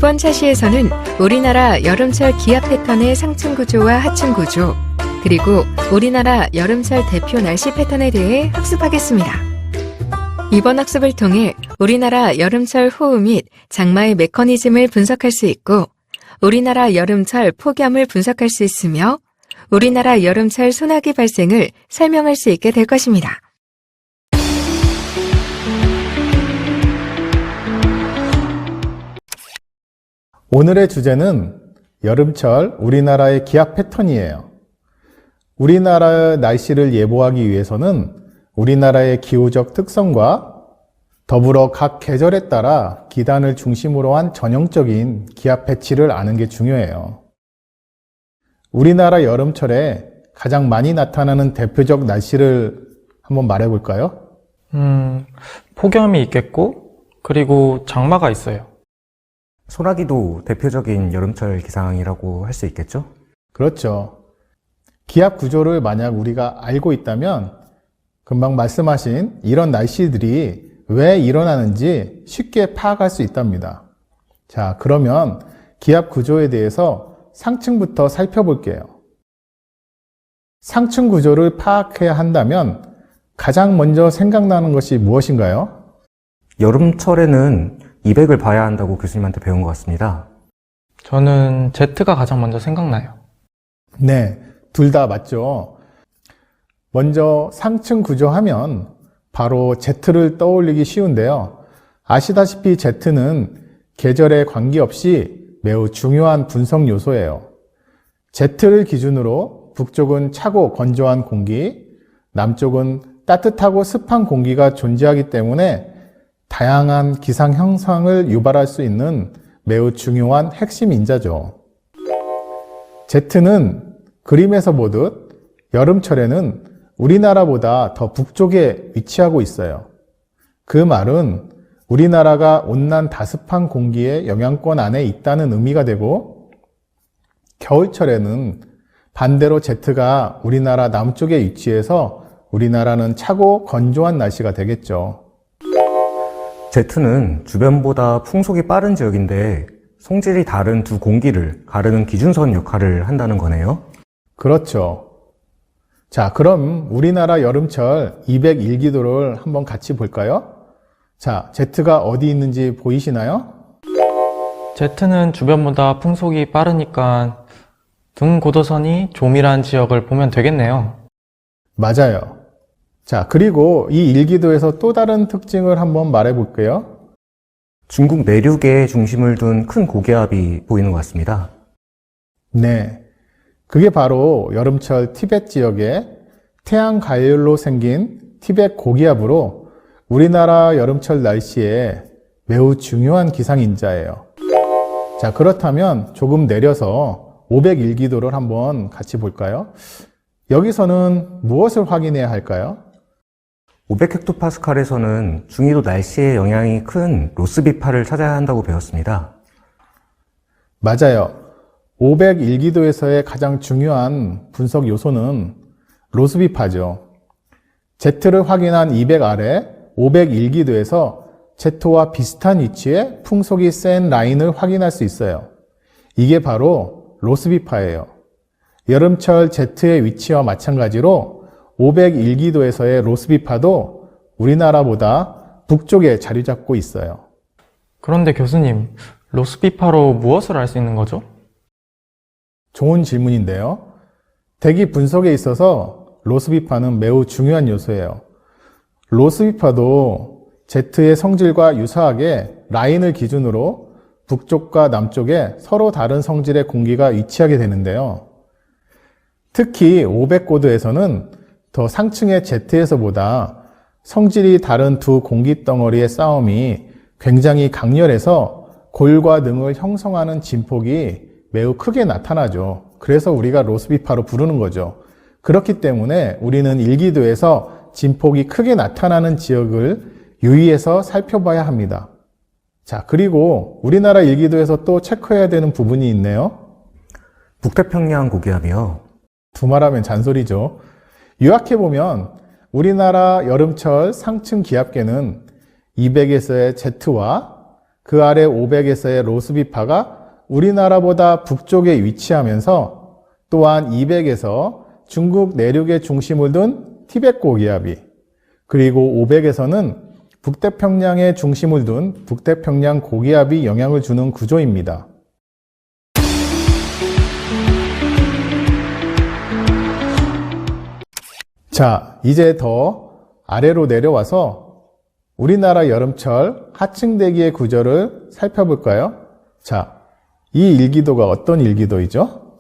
이번 차시에서는 우리나라 여름철 기압 패턴의 상층 구조와 하층 구조, 그리고 우리나라 여름철 대표 날씨 패턴에 대해 학습하겠습니다. 이번 학습을 통해 우리나라 여름철 호우 및 장마의 메커니즘을 분석할 수 있고, 우리나라 여름철 폭염을 분석할 수 있으며, 우리나라 여름철 소나기 발생을 설명할 수 있게 될 것입니다. 오늘의 주제는 여름철 우리나라의 기압 패턴이에요. 우리나라의 날씨를 예보하기 위해서는 우리나라의 기후적 특성과 더불어 각 계절에 따라 기단을 중심으로 한 전형적인 기압 패치를 아는 게 중요해요. 우리나라 여름철에 가장 많이 나타나는 대표적 날씨를 한번 말해볼까요? 폭염이 있겠고, 그리고 장마가 있어요. 소나기도 대표적인 여름철 기상이라고 할 수 있겠죠? 그렇죠. 기압 구조를 만약 우리가 알고 있다면 금방 말씀하신 이런 날씨들이 왜 일어나는지 쉽게 파악할 수 있답니다. 자, 그러면 기압 구조에 대해서 상층부터 살펴볼게요. 상층 구조를 파악해야 한다면 가장 먼저 생각나는 것이 무엇인가요? 여름철에는 200을 봐야 한다고 교수님한테 배운 것 같습니다. 저는 Z가 가장 먼저 생각나요. 네, 둘 다 맞죠. 먼저 상층 구조하면 바로 Z를 떠올리기 쉬운데요. 아시다시피 Z는 계절에 관계없이 매우 중요한 분석 요소예요. Z를 기준으로 북쪽은 차고 건조한 공기, 남쪽은 따뜻하고 습한 공기가 존재하기 때문에 다양한 기상 현상을 유발할 수 있는 매우 중요한 핵심 인자죠. Z는 그림에서 보듯 여름철에는 우리나라보다 더 북쪽에 위치하고 있어요. 그 말은 우리나라가 온난 다습한 공기의 영향권 안에 있다는 의미가 되고, 겨울철에는 반대로 Z가 우리나라 남쪽에 위치해서 우리나라는 차고 건조한 날씨가 되겠죠. Z는 주변보다 풍속이 빠른 지역인데 성질이 다른 두 공기를 가르는 기준선 역할을 한다는 거네요. 그렇죠. 자, 그럼 우리나라 여름철 201기도를 한번 같이 볼까요? 자, Z가 어디 있는지 보이시나요? Z는 주변보다 풍속이 빠르니까 등 고도선이 조밀한 지역을 보면 되겠네요. 맞아요. 자, 그리고 이 일기도에서 또 다른 특징을 한번 말해볼게요. 중국 내륙에 중심을 둔 큰 고기압이 보이는 것 같습니다. 네. 그게 바로 여름철 티벳 지역의 태양 가열로 생긴 티벳 고기압으로 우리나라 여름철 날씨에 매우 중요한 기상인자예요. 자, 그렇다면 조금 내려서 501기도를 한번 같이 볼까요? 여기서는 무엇을 확인해야 할까요? 500헥토파스칼에서는 중위도 날씨에 영향이 큰 로스비파를 찾아야 한다고 배웠습니다. 맞아요. 501기도에서의 가장 중요한 분석 요소는 로스비파죠. Z를 확인한 200 아래 501기도에서 Z와 비슷한 위치에 풍속이 센 라인을 확인할 수 있어요. 이게 바로 로스비파예요. 여름철 Z의 위치와 마찬가지로 501기도에서의 로스비파도 우리나라보다 북쪽에 자리 잡고 있어요. 그런데 교수님, 로스비파로 무엇을 알 수 있는 거죠? 좋은 질문인데요. 대기 분석에 있어서 로스비파는 매우 중요한 요소예요. 로스비파도 Z의 성질과 유사하게 라인을 기준으로 북쪽과 남쪽에 서로 다른 성질의 공기가 위치하게 되는데요. 특히 500고도에서는 더 상층의 Z에서보다 성질이 다른 두 공기 덩어리의 싸움이 굉장히 강렬해서 골과 능을 형성하는 진폭이 매우 크게 나타나죠. 그래서 우리가 로스비파로 부르는 거죠. 그렇기 때문에 우리는 일기도에서 진폭이 크게 나타나는 지역을 유의해서 살펴봐야 합니다. 자, 그리고 우리나라 일기도에서 또 체크해야 되는 부분이 있네요. 북태평양 고기압이요. 두말하면 잔소리죠. 요약해보면 우리나라 여름철 상층 기압계는 200에서의 Z와 그 아래 500에서의 로스비파가 우리나라보다 북쪽에 위치하면서 또한 200에서 중국 내륙에 중심을 둔 티베트 고기압이, 그리고 500에서는 북태평양에 중심을 둔 북태평양 고기압이 영향을 주는 구조입니다. 자, 이제 더 아래로 내려와서 우리나라 여름철 하층대기의 구조를 살펴볼까요? 자, 이 일기도가 어떤 일기도이죠?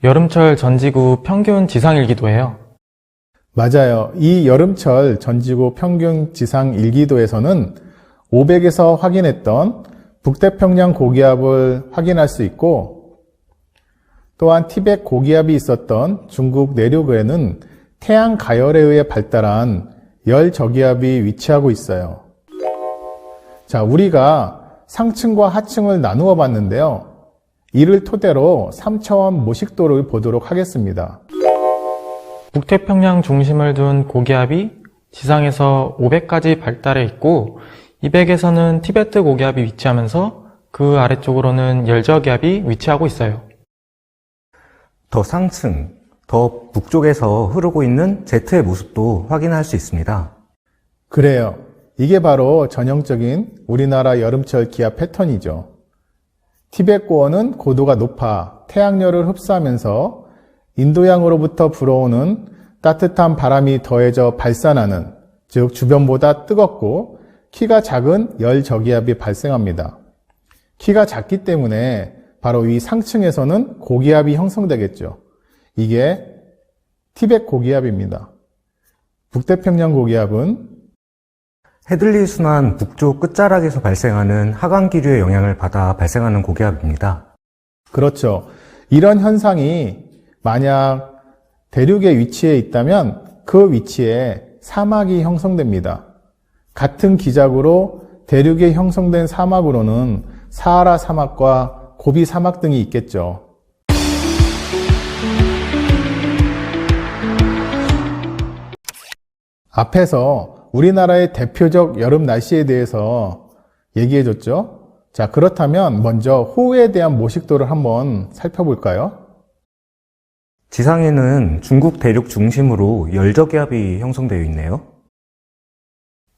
여름철 전지구 평균 지상 일기도예요. 맞아요. 이 여름철 전지구 평균 지상 일기도에서는 500에서 확인했던 북태평양 고기압을 확인할 수 있고, 또한 티베트 고기압이 있었던 중국 내륙에는 태양 가열에 의해 발달한 열 저기압이 위치하고 있어요. 자, 우리가 상층과 하층을 나누어 봤는데요. 이를 토대로 3차원 모식도를 보도록 하겠습니다. 북태평양 중심을 둔 고기압이 지상에서 500까지 발달해 있고 200에서는 티베트 고기압이 위치하면서 그 아래쪽으로는 열저기압이 위치하고 있어요. 더 상층, 더 북쪽에서 흐르고 있는 Z의 모습도 확인할 수 있습니다. 그래요. 이게 바로 전형적인 우리나라 여름철 기압 패턴이죠. 티베트 고원은 고도가 높아 태양열을 흡수하면서 인도양으로부터 불어오는 따뜻한 바람이 더해져 발산하는, 즉 주변보다 뜨겁고 키가 작은 열 저기압이 발생합니다. 키가 작기 때문에 바로 이 상층에서는 고기압이 형성되겠죠. 이게 티베트 고기압입니다. 북태평양 고기압은 헤들리 순환 북쪽 끝자락에서 발생하는 하강기류의 영향을 받아 발생하는 고기압입니다. 그렇죠. 이런 현상이 만약 대륙에 위치해 있다면 그 위치에 사막이 형성됩니다. 같은 기작으로 대륙에 형성된 사막으로는 사하라 사막과 고비 사막 등이 있겠죠. 앞에서 우리나라의 대표적 여름 날씨에 대해서 얘기해줬죠. 자, 그렇다면 먼저 호우에 대한 모식도를 한번 살펴볼까요? 지상에는 중국 대륙 중심으로 열저기압이 형성되어 있네요.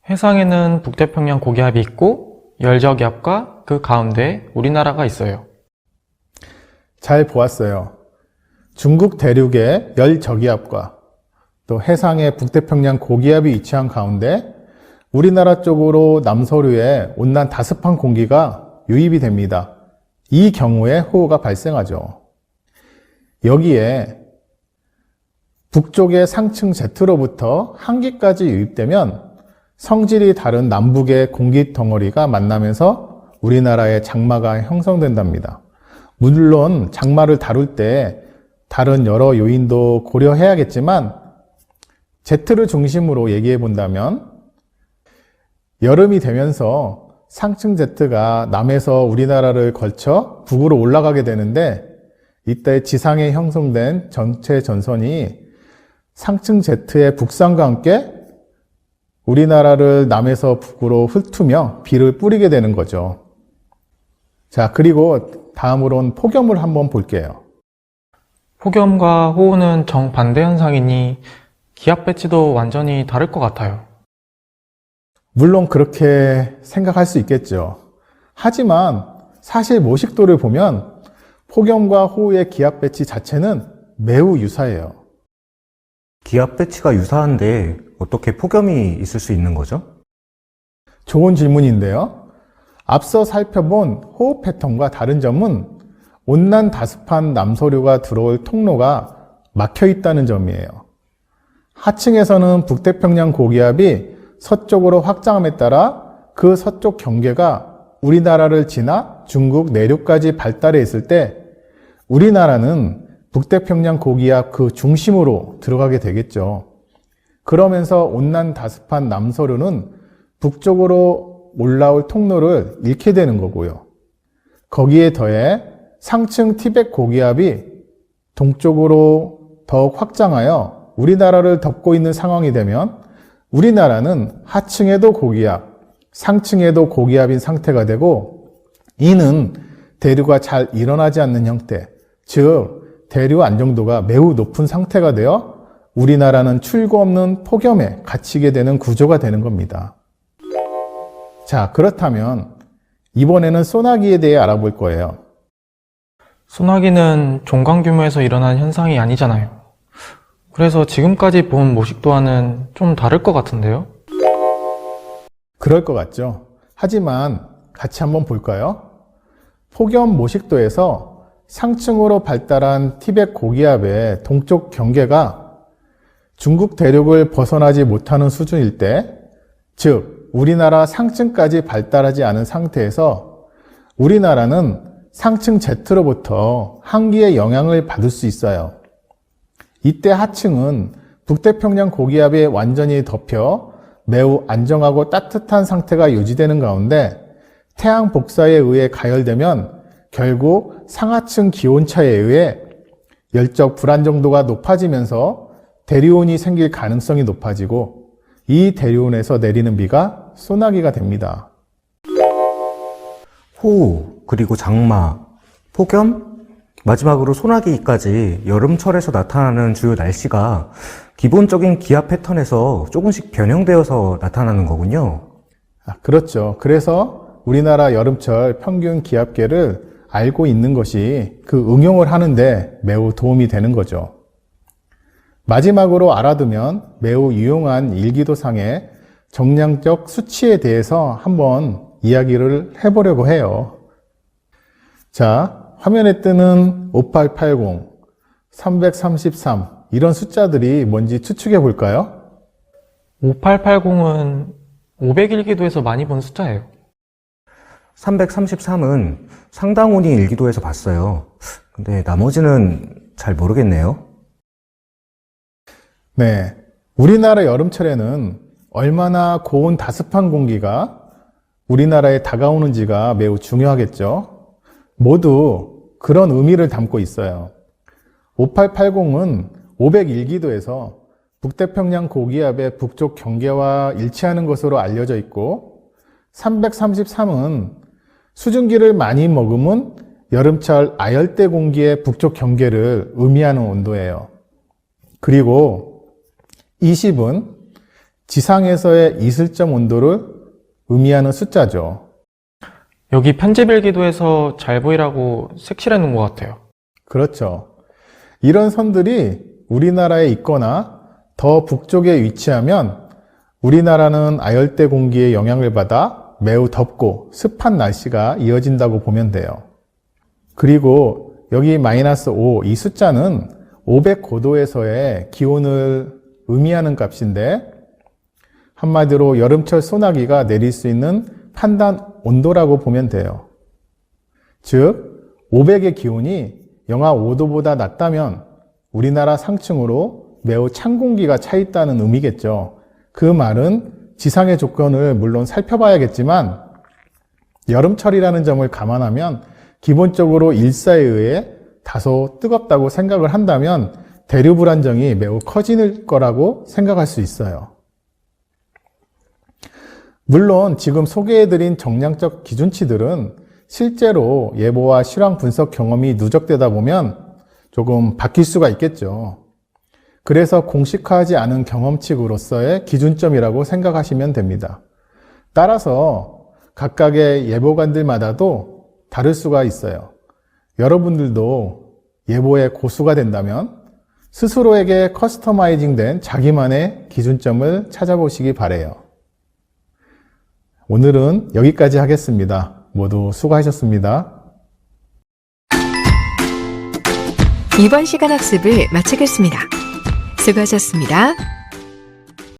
해상에는 북태평양 고기압이 있고 열저기압과 그 가운데 우리나라가 있어요. 잘 보았어요. 중국 대륙의 열저기압과 또 해상의 북태평양 고기압이 위치한 가운데 우리나라 쪽으로 남서류에 온난 다습한 공기가 유입이 됩니다. 이 경우에 호우가 발생하죠. 여기에 북쪽의 상층 Z로부터 한기까지 유입되면 성질이 다른 남북의 공기 덩어리가 만나면서 우리나라의 장마가 형성된답니다. 물론 장마를 다룰 때 다른 여러 요인도 고려해야겠지만 Z를 중심으로 얘기해 본다면 여름이 되면서 상층 Z가 남에서 우리나라를 걸쳐 북으로 올라가게 되는데 이때 지상에 형성된 전체 전선이 상층 Z의 북상과 함께 우리나라를 남에서 북으로 훑으며 비를 뿌리게 되는 거죠. 자, 그리고 다음으로는 폭염을 한번 볼게요. 폭염과 호우는 정반대 현상이니 기압 배치도 완전히 다를 것 같아요. 물론 그렇게 생각할 수 있겠죠. 하지만 사실 모식도를 보면 폭염과 호우의 기압 배치 자체는 매우 유사해요. 기압 배치가 유사한데 어떻게 폭염이 있을 수 있는 거죠? 좋은 질문인데요. 앞서 살펴본 호우 패턴과 다른 점은 온난 다습한 남서류가 들어올 통로가 막혀 있다는 점이에요. 하층에서는 북태평양 고기압이 서쪽으로 확장함에 따라 그 서쪽 경계가 우리나라를 지나 중국 내륙까지 발달해 있을 때 우리나라는 북태평양 고기압 그 중심으로 들어가게 되겠죠. 그러면서 온난 다습한 남서류는 북쪽으로 올라올 통로를 잃게 되는 거고요. 거기에 더해 상층 티베트 고기압이 동쪽으로 더욱 확장하여 우리나라를 덮고 있는 상황이 되면 우리나라는 하층에도 고기압, 상층에도 고기압인 상태가 되고, 이는 대류가 잘 일어나지 않는 형태, 즉 대류 안정도가 매우 높은 상태가 되어 우리나라는 출구 없는 폭염에 갇히게 되는 구조가 되는 겁니다. 자, 그렇다면 이번에는 소나기에 대해 알아볼 거예요. 소나기는 종강 규모에서 일어난 현상이 아니잖아요. 그래서 지금까지 본 모식도와는 좀 다를 것 같은데요? 그럴 것 같죠. 하지만 같이 한번 볼까요? 폭염 모식도에서 상층으로 발달한 티벳 고기압의 동쪽 경계가 중국 대륙을 벗어나지 못하는 수준일 때, 즉 우리나라 상층까지 발달하지 않은 상태에서 우리나라는 상층 Z로부터 한기의 영향을 받을 수 있어요. 이때 하층은 북태평양 고기압에 완전히 덮여 매우 안정하고 따뜻한 상태가 유지되는 가운데 태양 복사에 의해 가열되면 결국 상하층 기온차에 의해 열적 불안정도가 높아지면서 대류온이 생길 가능성이 높아지고 이 대류온에서 내리는 비가 소나기가 됩니다. 호우, 그리고 장마, 폭염, 마지막으로 소나기까지 여름철에서 나타나는 주요 날씨가 기본적인 기압 패턴에서 조금씩 변형되어서 나타나는 거군요. 그렇죠. 그래서 우리나라 여름철 평균 기압계를 알고 있는 것이 그 응용을 하는데 매우 도움이 되는 거죠. 마지막으로 알아두면 매우 유용한 일기도상의 정량적 수치에 대해서 한번 이야기를 해보려고 해요. 자, 화면에 뜨는 5880, 333 이런 숫자들이 뭔지 추측해 볼까요? 5880은 500일기도에서 많이 본 숫자예요. 333은 상당운이 일기도에서 봤어요. 근데 나머지는 잘 모르겠네요. 네, 우리나라 여름철에는 얼마나 고온 다습한 공기가 우리나라에 다가오는지가 매우 중요하겠죠. 모두 그런 의미를 담고 있어요. 5880은 501기도에서 북태평양 고기압의 북쪽 경계와 일치하는 것으로 알려져 있고, 333은 수증기를 많이 머금은 여름철 아열대 공기의 북쪽 경계를 의미하는 온도예요. 그리고 20은 지상에서의 이슬점 온도를 의미하는 숫자죠. 여기 편집일기도에서 잘 보이라고 색칠해 놓은 것 같아요. 그렇죠. 이런 선들이 우리나라에 있거나 더 북쪽에 위치하면 우리나라는 아열대 공기의 영향을 받아 매우 덥고 습한 날씨가 이어진다고 보면 돼요. 그리고 여기 -5, 이 숫자는 509도에서의 기온을 의미하는 값인데, 한마디로 여름철 소나기가 내릴 수 있는 판단 온도라고 보면 돼요. 즉 500의 기온이 영하 5도보다 낮다면 우리나라 상층으로 매우 찬 공기가 차 있다는 의미겠죠. 그 말은 지상의 조건을 물론 살펴봐야겠지만 여름철이라는 점을 감안하면 기본적으로 일사에 의해 다소 뜨겁다고 생각을 한다면 대류 불안정이 매우 커질 거라고 생각할 수 있어요. 물론 지금 소개해드린 정량적 기준치들은 실제로 예보와 실황 분석 경험이 누적되다 보면 조금 바뀔 수가 있겠죠. 그래서 공식화하지 않은 경험칙으로서의 기준점이라고 생각하시면 됩니다. 따라서 각각의 예보관들마다도 다를 수가 있어요. 여러분들도 예보의 고수가 된다면 스스로에게 커스터마이징된 자기만의 기준점을 찾아보시기 바래요. 오늘은 여기까지 하겠습니다. 모두 수고하셨습니다. 이번 시간 학습을 마치겠습니다. 수고하셨습니다.